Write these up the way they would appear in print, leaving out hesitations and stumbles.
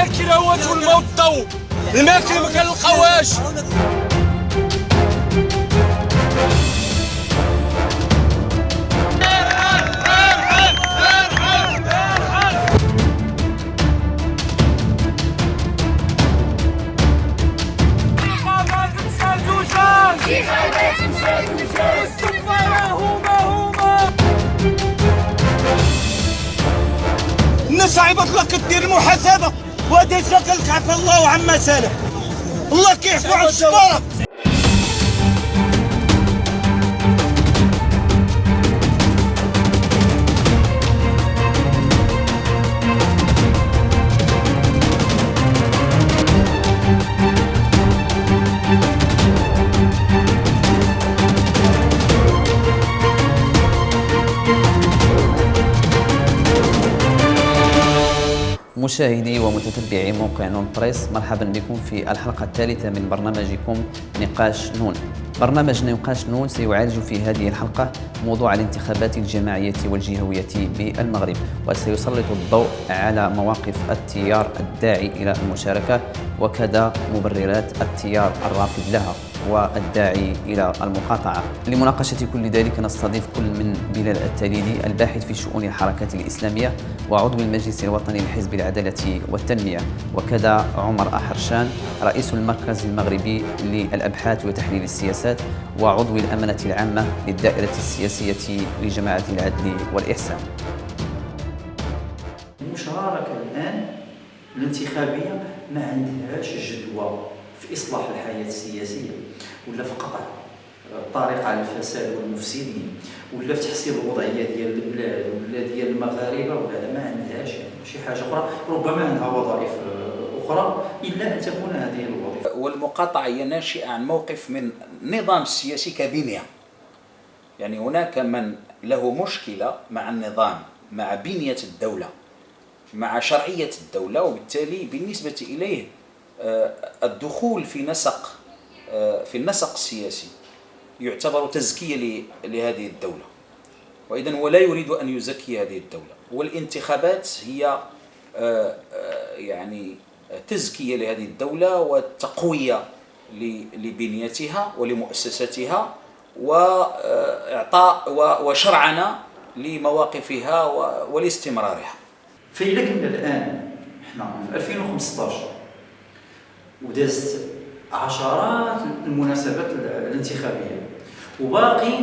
الكراوات والماء والضوء، الماكله ما كنلقاوهاش. الناس عباد الله كدير المحاسبه، وديجا قالك عفا الله عما سلف، الله كيعفو على الشطاره. مشاهدي ومتتبعي موقع نون بريس، مرحبا بكم في الحلقة الثالثة من برنامجكم نقاش نون. برنامج نقاش نون سيعالج في هذه الحلقة موضوع الانتخابات الجماعية والجهوية بالمغرب، وسيسلط الضوء على مواقف التيار الداعي إلى المشاركة وكذا مبررات التيار الرافض لها والداعي إلى المقاطعة. لمناقشة كل ذلك نستضيف كل من بلال التليدي، الباحث في شؤون الحركات الإسلامية وعضو المجلس الوطني لحزب العدالة والتنمية، وكذا عمر أحرشان، رئيس المركز المغربي للأبحاث وتحليل السياسات وعضو الأمانة العامة للدائرة السياسية لجماعة العدل والإحسان. المشاركة الآن الانتخابية ما عندهاش جدوى في إصلاح الحياة السياسية، ولا في قطع الطريق على الفساد والمفسدين، ولا في تحسين الوضعية ديال البلاد ولا ديال المغاربة، ولا ما عندهاش شي حاجة أخرى. ربما عندها وظائف أخرى إلا أن تكون هذه الوظيفة. والمقاطعة هي ناشئة عن موقف من النظام السياسي كبنية. يعني هناك من له مشكلة مع النظام، مع بنية الدولة، مع شرعية الدولة، وبالتالي بالنسبة إليه الدخول في النسق السياسي يعتبر تزكية لهذه الدولة، وإذن هو لا يريد أن يزكي هذه الدولة. والانتخابات هي يعني تزكية لهذه الدولة وتقوية لبنيتها ولمؤسساتها وإعطاء وشرعنة لمواقفها ولاستمرارها. فإذا كنا الآن احنا في 2015 ودازت عشرات المناسبات الانتخابية وباقي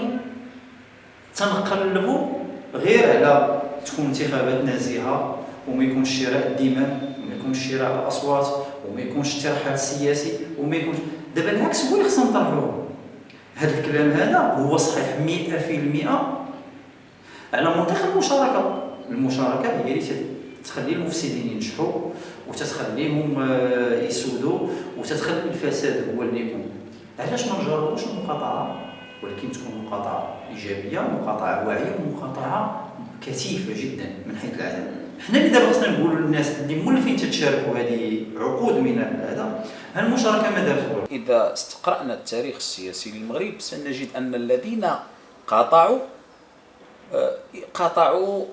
تنقلبوا غير على تكون انتخابات نزيهة وما يكونش شراء الدماء وما يكونش شراء الأصوات وما يكونش الترحال السياسي وما يكونش. دابا العكس هو اللي خصنا نطرحوه. هذا الكلام هذا هو صحيح 100% على منطق المشاركة. المشاركة هي اللي تخلي المفسدين ينجحوا وتتخليهم يسودوا وتتخلي الفساد هو اللي يكون. علاش ما نجربوش المقاطعة، ولكن تكون مقاطعة إيجابية، مقاطعة واعية، ومقاطعة كثيفة جدا من حيث العدد. حنا اللي دابا خصنا نقولوا للناس اللي مولفين تتشاركوا هذه عقود من هذا، المشاركة ما دارت والو. إذا استقرأنا التاريخ السياسي للمغرب سنجد أن الذين قاطعوا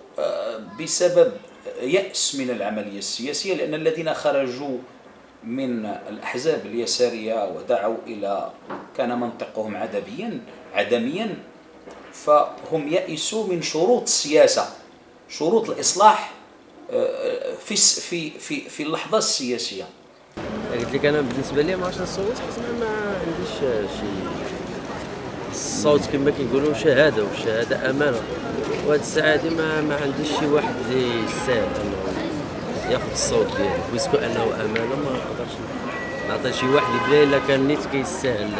بسبب يأس من العملية السياسية، لأن الذين خرجوا من الأحزاب اليسارية ودعوا إلى كان منطقهم عدميا فهم يأسوا من شروط السياسة، شروط الإصلاح في اللحظة السياسية. قلت لك أنا بالنسبة لي ما عرفتش نصوت، ما عنديش شيء. الصوت كما كيقولوا شهادة، والشهادة أمانة، وهاد الساعة هادي ما عنديش شي واحد اللي يستاهل أنه ياخذ الصوت ديالي، بيسكو أنه أمانة ما نقدرش نعطي شي واحد بلا إلا كان نيت كيستاهل.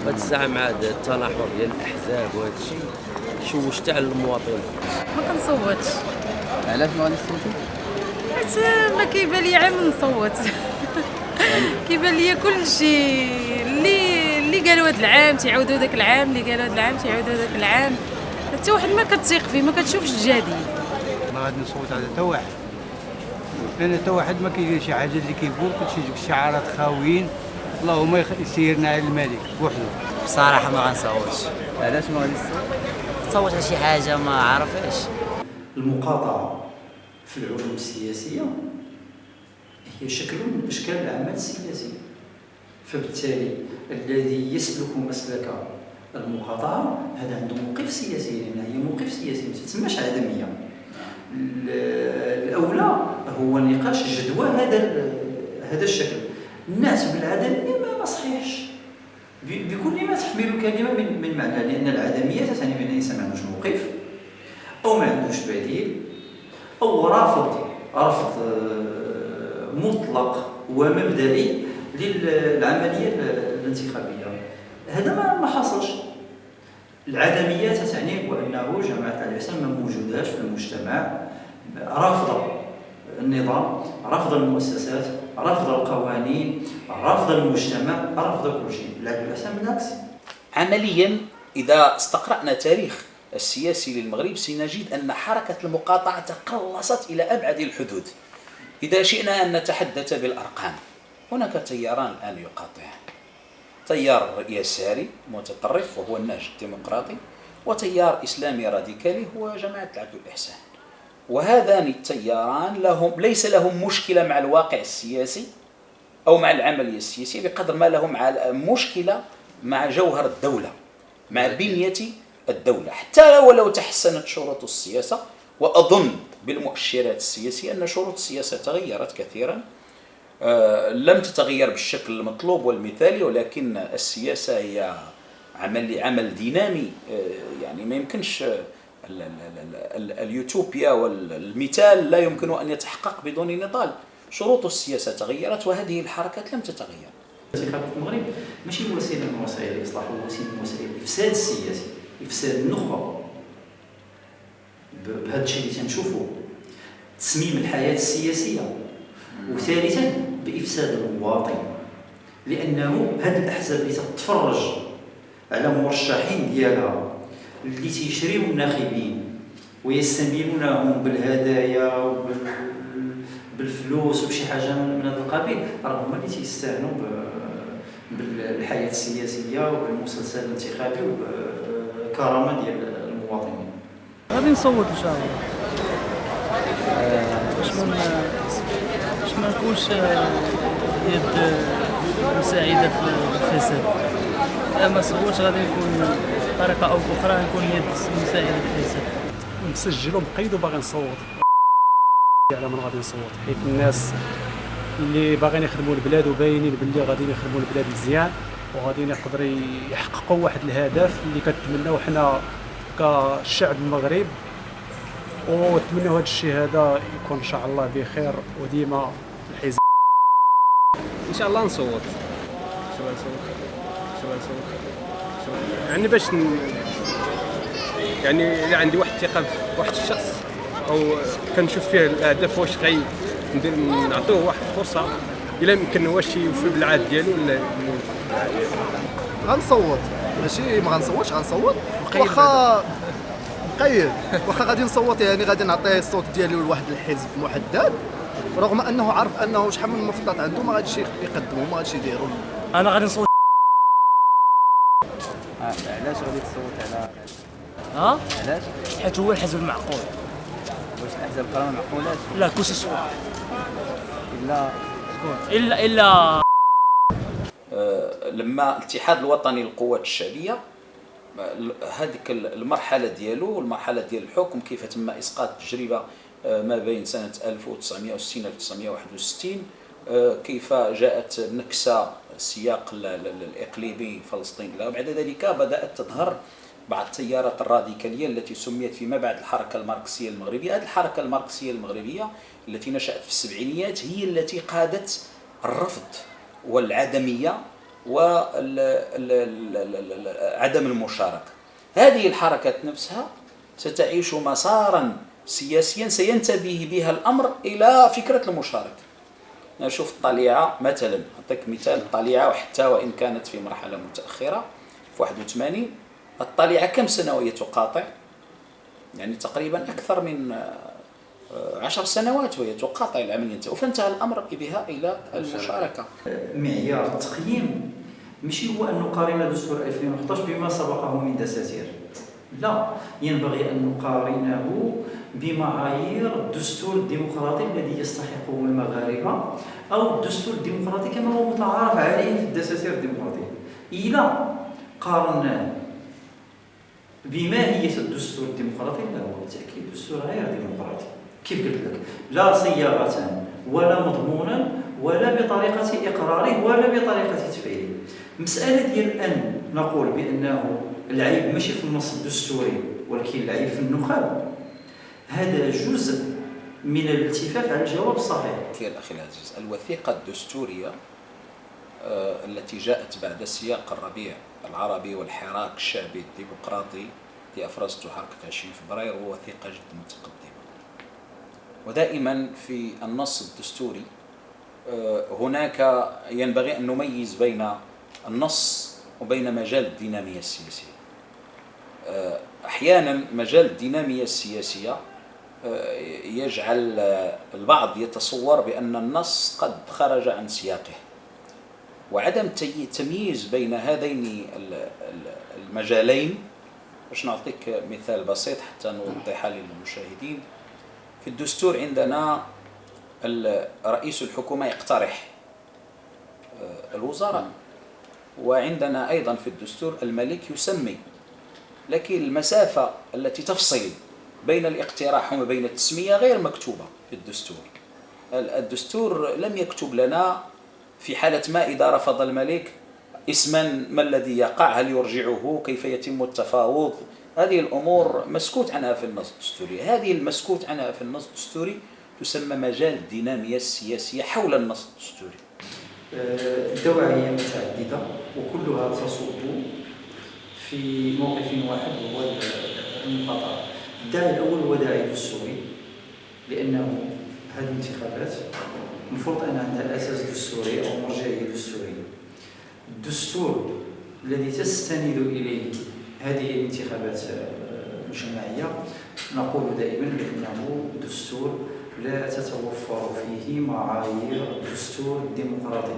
هاد الساعة مع التناحر ديال الأحزاب وهاد الشيء شوش تاع المواطن. ما كنصوتش. علاش ما غاديش تصوتي؟ حيت ما كيبان لي عام نصوت. كيبان لي كل شيء اللي قالوا هذا العام تيعاودوا ذاك العام، اللي قالوا هذا العام تيعاودوا ذاك العام. حتى واحد ما كتثيق فيه، ما كتشوفش الجديد. ما غادي نصوت على حتى واحد، لان حتى واحد ما كيدير شي حاجه اللي كيقول كلشي دوك الشعارات خاويين. اللهم يسيرنا على الملك بوحدو. بصراحه ما غنصوتش. علاش ما غاديش تصوت على شي حاجه ما عارفاش؟ المقاطعه في العلوم السياسيه هي شكل من أشكال العمل السياسي. فبالتالي الذي يسلك مسلك المقاطعة هذا عنده موقف سياسي، لأن هي موقف سياسي ما تسمىش عدمية. الأولى هو نقاش جدوى هذا الشكل. الناس بالعدمية ما صحيحش بكل ما تحمل كلمة من معنى، لأن العدمية تعني بأن الإنسان ما عندوش موقف أو ما عندوش بديل أو رافض مطلق ومبدئي للعملية الانتخابية. هذا ما حصلش. العدمية تعني وأنه جماعة الإسلام ما موجوداش في المجتمع، رافضة النظام، رافضة المؤسسات، رافضة القوانين، رافضة المجتمع، رافضة كل شيء. الإسلام بالعكس. عمليا إذا استقرأنا تاريخ السياسي للمغرب سنجد أن حركة المقاطعة تقلصت إلى أبعد الحدود. إذا شئنا أن نتحدث بالأرقام، هناك تياران الآن يقاطعان: تيار يساري متطرف وهو النهج الديمقراطي، وتيار إسلامي راديكالي هو جماعة العدل والإحسان. وهذان التياران ليس لهم مشكلة مع الواقع السياسي أو مع العملية السياسية بقدر ما لهم مشكلة مع جوهر الدولة، مع بنية الدولة. حتى ولو تحسنت شروط السياسة، وأظن بالمؤشرات السياسية أن شروط السياسة تغيرت كثيرا، لم تتغير بالشكل المطلوب والمثالي، ولكن السياسة هي عمل دينامي. يعني ما يمكنش اليوتوبيا والمثال لا يمكن أن يتحقق بدون نضال. شروط السياسة تغيرت وهذه الحركات لم تتغير. الانتخابات في المغرب ماشي وسيله من وسائل الاصلاح، هو وسيله من وسائل الافساد السياسي، افساد النخبه. بهذا الشيء اللي تنشوفوا تسميم الحياه السياسيه، وثالثا بافساد المواطن، لانه هذه الاحزاب اللي تتفرج على مرشحين ديالها اللي تيشريو الناخبين ويستميلونهم بالهدايا بالفلوس وبشي حاجه من هذا القبيل، راه هما اللي تيستهنوا بالحياه السياسيه وبالمسلسل الانتخابي وبالكرامه ديال المواطنين. غادي نصوت ان شاء الله باش ما نكونش يد مساعده في الفساد. ما صوتش غادي نكون بطريقه او باخرى نكون يد مساعده في الفساد. مسجل ومقيد وباغي نصوت على من غادي نصوت، حيت الناس اللي باغيين يخدموا البلاد وباينين باللي غاديين يخدموا البلاد مزيان وغاديين يقدروا يحققوا واحد الهدف اللي كنتمناو حنا كالشعب المغرب، ونتمناو هذا الشيء هذا يكون ان شاء الله بخير وديما الحزب. ان شاء الله نصوت يعني باش يعني الا عندي واحد الثقه في واحد الشخص او كنشوف فيه الاهداف واش ندير نعطوه واحد الفرصه الا يمكن واش يوفي بالعهد ديالو ولا غنصوت. ماشي ما غنصوتش، غنصوت واخا مقيد، واخا غادي نصوت يعني غادي نعطيه الصوت ديالي لواحد الحزب محدد، رغم انه عارف انه شحال من المفضلات عنده ما غاديش يقدموا ما غاديش يديروا. انا غادي نصوت. علاش غادي تصوت على علاش؟ حيت هو الحزب المعقول. واش الاحزاب الاخرى ما معقولاش؟ لا كلشي صفر الا شكون الا لما الاتحاد الوطني للقوات الشعبيه هذيك المرحله ديالو والمرحله ديال الحكم كيف تم اسقاط التجربه ما بين سنه 1960 1961 كيف جاءت نكسه السياق الاقليمي فلسطين. بعد ذلك بدات تظهر بعض التيارات الراديكاليه التي سميت فيما بعد الحركه الماركسيه المغربيه. هذه الحركه الماركسيه المغربيه التي نشات في السبعينيات هي التي قادت الرفض والعدميه وعدم المشاركه. هذه الحركات نفسها ستعيش مسارا سياسيا سينتبه بها الامر الى فكره المشاركه. نشوف الطليعه مثلا، اعطيك مثال الطليعه وحتى وان كانت في مرحله متاخره في 81 الطليعه كم سنه وهي تقاطع؟ يعني تقريبا اكثر من 10 سنوات وهي تقاطع العمليه وفانتهى الامر بها الى المشاركه. معيار التقييم ماشي هو ان نقارن دستور 2011 بما سبقه من دساتير، لا، ينبغي ان نقارنه بمعايير الدستور الديمقراطي الذي يستحقه المغاربه أو الدستور الديمقراطي كما هو متعارف عليه في الدساتير الديمقراطية. إذا قارناه بماهية الدستور الديمقراطي لا، هو بالتأكيد دستور غير ديمقراطي. كيف قلت لك، لا صياغة ولا مضمونا ولا بطريقة إقراره ولا بطريقة تفعيله. مسألة ديال أن نقول بأنه العيب ماشي في النص الدستوري ولكن العيب في النخب، هذا جزء من الالتفاف على الجواب الصحيح. أخي العزيز، الوثيقة الدستورية التي جاءت بعد سياق الربيع العربي والحراك الشعبي الديمقراطي التي أفرزته حركة 20 فبراير هو وثيقة جدا متقدمة. ودائما في النص الدستوري هناك ينبغي أن نميز بين النص وبين مجال الدينامية السياسية. أحيانا مجال الدينامية السياسية يجعل البعض يتصور بأن النص قد خرج عن سياقه، وعدم التمييز بين هذين المجالين. باش نعطيك مثال بسيط حتى نوضحها للمشاهدين، في الدستور عندنا رئيس الحكومة يقترح الوزراء، وعندنا أيضا في الدستور الملك يسمي، لكن المسافة التي تفصل بين الاقتراح وما بين التسمية غير مكتوبة في الدستور. الدستور لم يكتب لنا في حالة ما إذا رفض الملك اسما ما الذي يقع، هل يرجعه، كيف يتم التفاوض. هذه الأمور مسكوت عنها في النص الدستوري. هذه المسكوت عنها في النص الدستوري تسمى مجال الدينامية السياسية حول النص الدستوري. الدواعي متعددة وكلها تصب في موقف واحد وهو المقاطعة. الداعي الأول هو داعي دستوري، لأنه هذه الانتخابات المفروض أن عندها أساس دستوري أو مرجعية دستورية. الدستور الذي تستند إليه هذه الانتخابات الجماعية نقول دائما بأنه دستور لا تتوفر فيه معايير الدستور الديمقراطي،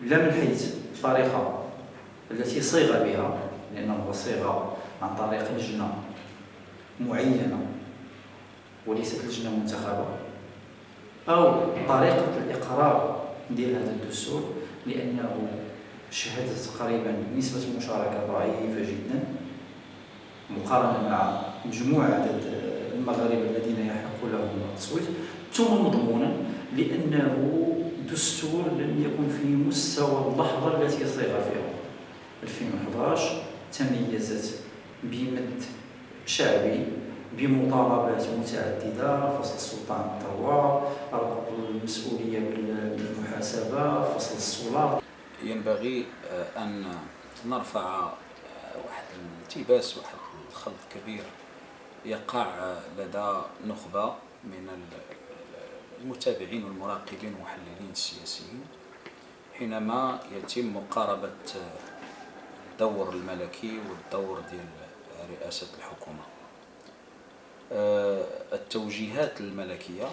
لا من حيث الطريقة التي صيغ بها، لأنه صيغ عن طريق لجنة معينة وليست لجنة منتخبة، أو طريقة الإقرار ديال هذا الدستور، لأنه شهدت تقريبا نسبة مشاركة ضعيفة جدا مقارنة مع مجموع عدد المغاربة الذين يحق لهم التصويت، ثم مضمونا لأنه دستور لم يكن في مستوى اللحظة التي صيغ فيها. 2011 تميزت بمد شعبي بمطالبات متعددة، فصل السلطان الثروة، ربط المسؤولية بالمحاسبة، فصل السلطات. ينبغي أن نرفع واحد الالتباس، واحد الخلط كبير يقع لدى نخبة من المتابعين والمراقبين والمحللين السياسيين حينما يتم مقاربة الدور الملكي والدور ديال رئاسة الحكومة. التوجيهات الملكية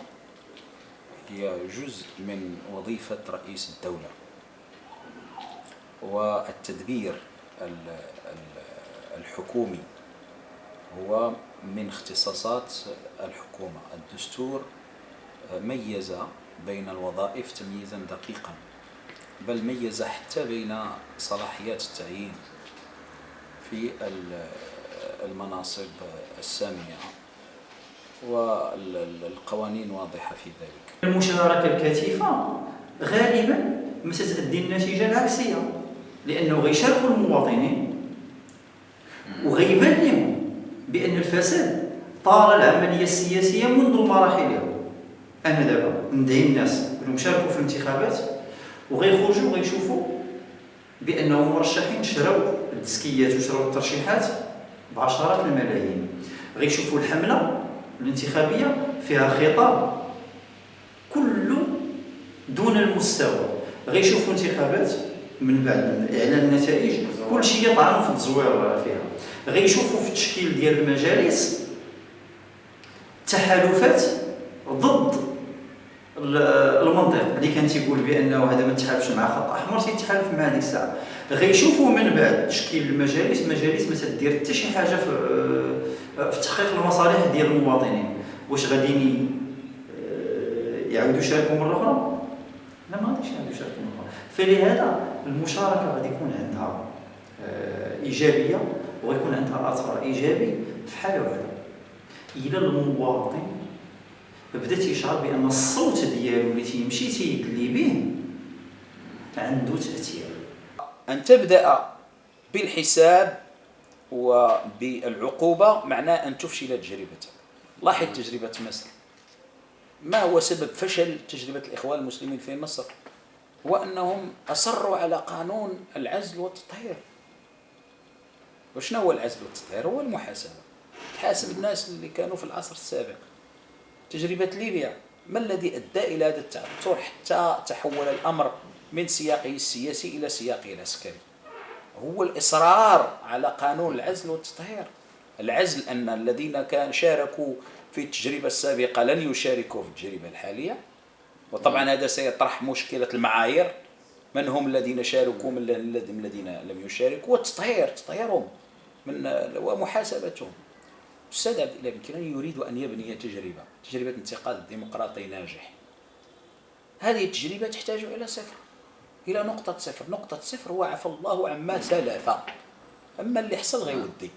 هي جزء من وظيفة رئيس الدولة، والتدبير الحكومي هو من اختصاصات الحكومة. الدستور ميز بين الوظائف تمييزا دقيقا، بل ميز حتى بين صلاحيات التعيين في المناصب السامية، والقوانين واضحة في ذلك. المشاركة الكثيفة غالبا ما ستؤدي النتيجة العكسية، لأنه غيشاركوا المواطنين وغيبان لهم بأن الفساد طال العملية السياسية منذ مراحلها. أنا دابا ندعي الناس أنهم يشاركوا في الانتخابات وغيخرجوا وغيشوفوا بأنهم مرشحين شراو التزكيات وشراو الترشيحات بعشرات الملايين، غيشوفوا الحملة الانتخابية فيها خطاب كله دون المستوى، غيشوفوا انتخابات من بعد إعلان النتائج كل شيء يطعن في التزوير فيها، غيشوفوا في التشكيل ديال المجالس تحالفات ضد المنطق اللي كان تيقول بانه هذا ما تحالفش مع خط احمر تيتحالف مع هذيك الساعه. غيشوفوا من بعد تشكيل المجالس مجالس ما تدير حتى شي حاجه في تحقيق المصالح ديال المواطنين. واش غاديين يعاودوا يشاركوا مره اخرى؟ فلهذا المشاركه غادي يكون عندها ايجابيه، وغيكون عندها اثر ايجابي في حال وحده. الى المواطن بدا تيشعر بان الصوت ديالو اللي تيمشي تيدلي به عنده تاثير. أن تبدأ بالحساب وبالعقوبة معناه أن تفشل تجربتك. لاحظ تجربة مصر، ما هو سبب فشل تجربة الإخوان المسلمين في مصر؟ هو أنهم أصروا على قانون العزل والتطهير. وشنو هو العزل والتطهير؟ هو المحاسبة، تحاسب الناس اللي كانوا في العصر السابق. تجربة ليبيا ما الذي أدى إلى هذا التعثر حتى تحول الأمر من سياقه السياسي إلى سياقه العسكري؟ هو الإصرار على قانون العزل والتطهير. العزل أن الذين كانوا شاركوا في التجربة السابقة لن يشاركوا في التجربة الحالية، وطبعا هذا سيطرح مشكلة المعايير، من هم الذين شاركوا من الذين لم يشاركوا، والتطهير تطهيرهم ومحاسبتهم. الأستاذ عبد الله بن كناني يريد أن يبني تجربة انتقال ديمقراطي ناجح. هذه التجربة تحتاج إلى صفر، إلى نقطة صفر. نقطة صفر هو عفى الله عما سلف، أما اللي حصل غيودي.